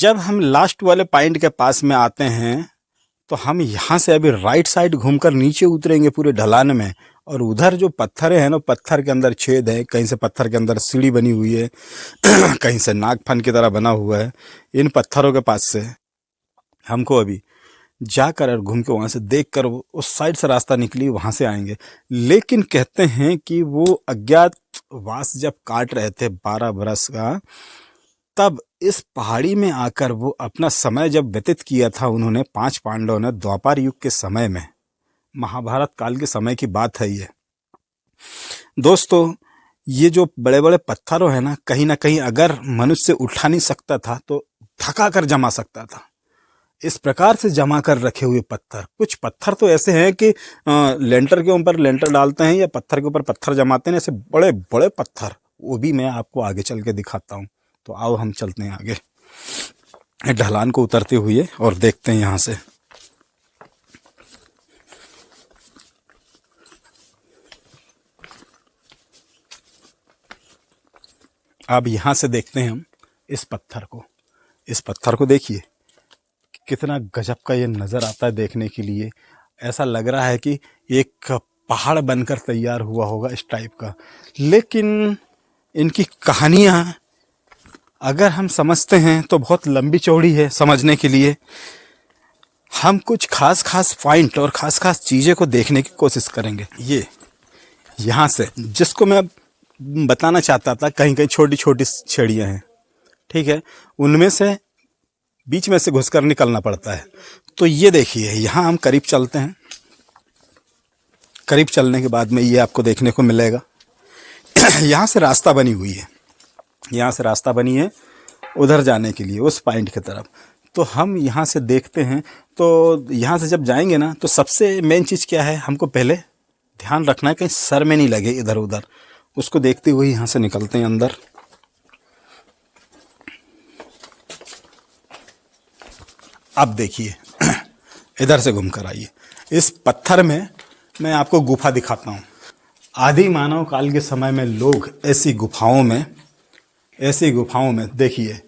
जब हम लास्ट वाले पॉइंट के पास में आते हैं तो हम यहाँ से अभी राइट साइड घूमकर नीचे उतरेंगे पूरे ढलान में, और उधर जो पत्थर है ना, पत्थर के अंदर छेद है, कहीं से पत्थर के अंदर सीढ़ी बनी हुई है कहीं से नागफन की तरह बना हुआ है। इन पत्थरों के पास से हमको अभी जाकर और घूम के वहाँ से देख कर उस साइड से रास्ता निकली वहाँ से आएंगे। लेकिन कहते हैं कि वो अज्ञातवास जब काट रहे थे 12 बरस का, तब इस पहाड़ी में आकर वो अपना समय जब व्यतीत किया था उन्होंने, 5 पांडवों ने, द्वापर युग के समय में, महाभारत काल के समय की बात है ये दोस्तों। ये जो बड़े बड़े पत्थरों है ना कहीं अगर मनुष्य उठा नहीं सकता था तो थका कर जमा सकता था। इस प्रकार से जमा कर रखे हुए पत्थर, कुछ पत्थर तो ऐसे हैं कि लेंटर के ऊपर लेंटर डालते हैं या पत्थर के ऊपर पत्थर जमाते हैं, ऐसे बड़े बड़े पत्थर, वो भी मैं आपको आगे चल के दिखाता हूँ। तो आओ हम चलते हैं आगे ढलान को उतरते हुए और देखते हैं यहाँ से। अब यहाँ से देखते हैं हम इस पत्थर को देखिए कितना गजब का ये नज़र आता है देखने के लिए। ऐसा लग रहा है कि एक पहाड़ बनकर तैयार हुआ होगा इस टाइप का। लेकिन इनकी कहानियाँ अगर हम समझते हैं तो बहुत लंबी चौड़ी है समझने के लिए। हम कुछ खास पॉइंट और खास चीज़ें को देखने की कोशिश करेंगे। ये यहाँ से जिसको मैं बताना चाहता था, कहीं कहीं छोटी छोटी छड़ियाँ हैं, ठीक है, उनमें से बीच में से घुसकर निकलना पड़ता है। तो ये देखिए यहाँ हम करीब चलते हैं। करीब चलने के बाद में ये आपको देखने को मिलेगा यहाँ से रास्ता बनी हुई है, यहाँ से रास्ता बनी है उधर जाने के लिए, उस पॉइंट की तरफ। तो हम यहाँ से देखते हैं। तो यहाँ से जब जाएंगे ना तो सबसे मेन चीज़ क्या है, हमको पहले ध्यान रखना है कहीं सर में नहीं लगे इधर उधर। उसको देखते हुए यहाँ से निकलते हैं अंदर। अब देखिए इधर से घूम कर आइए। इस पत्थर में मैं आपको गुफा दिखाता हूँ। आदि मानव काल के समय में लोग ऐसी गुफाओं में देखिए,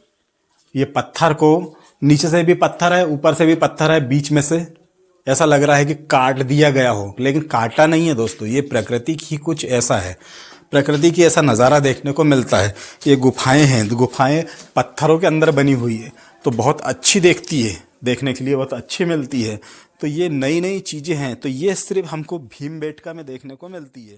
ये पत्थर को नीचे से भी पत्थर है, ऊपर से भी पत्थर है, बीच में से ऐसा लग रहा है कि काट दिया गया हो, लेकिन काटा नहीं है दोस्तों। ये प्रकृति की कुछ ऐसा है, प्रकृति की ऐसा नज़ारा देखने को मिलता है। ये गुफाएं हैं, गुफाएं पत्थरों के अंदर बनी हुई है, तो बहुत अच्छी देखती है, देखने के लिए बहुत अच्छी मिलती है। तो ये नई नई चीज़ें हैं, तो ये सिर्फ हमको भीमबेटका में देखने को मिलती है।